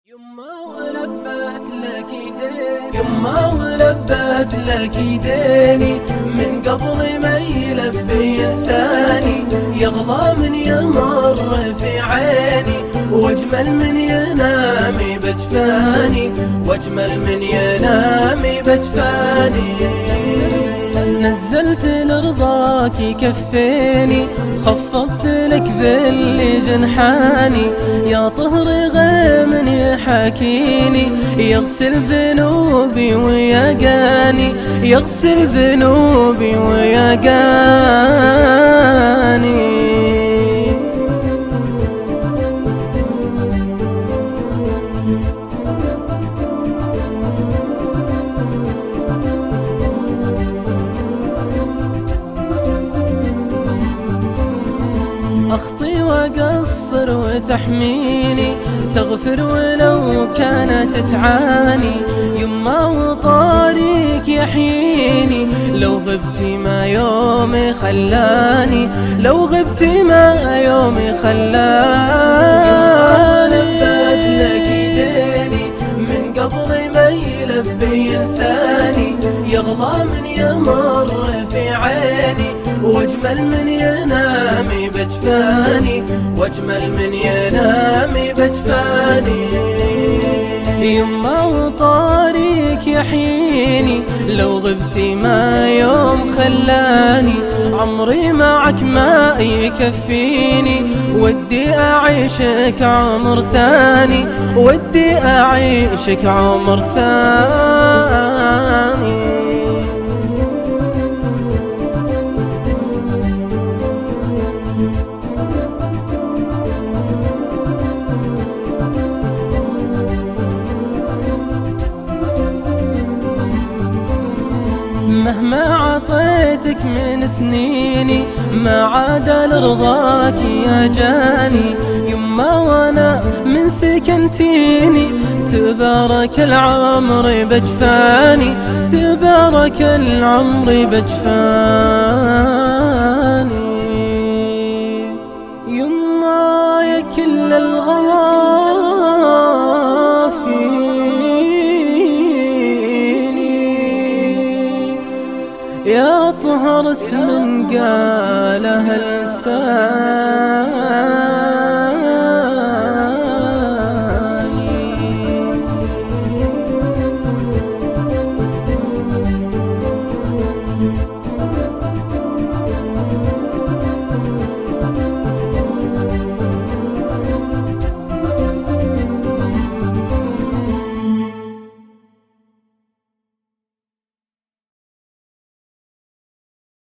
يما ولبت لك يديني، يما ولبت لك يديني، من قبل ما يلبي لساني، يغلى من يمر في عيني، واجمل من ينام بجفاني، واجمل من ينام بجفاني. نزلت لرضاك يكفيني، خفضت لك ذل جنحاني، يا طهر غيم يحاكيني، يغسل ذنوبي ويقاني، يغسل ذنوبي ويقاني. أخطي وأقصر وتحميني، تغفر ولو كانت تعاني، يما وطاريك يحييني، لو غبتي ما يومي خلاني، لو غبتي ما يومي خلاني. لبت لك يديني، من قبل ما يلبي لساني، يغلى من يمر في عيني، واجمل من ينام بجفاني، واجمل من ينام بجفاني. يما وطاريك يحييني، لو غبتي ما يوم خلاني، عمري معك ما يكفيني، ودي أعيشك عمر ثاني، ودي أعيشك عمر ثاني. مهما عطيتك من سنيني، ما عاد لرضاك يا جاني، يما وانا من سكنتيني، تبارك العمر بجفاني، تبارك العمر بجفاني. يما يا كل الغوافي، يا طهر اسم قالها اللسان.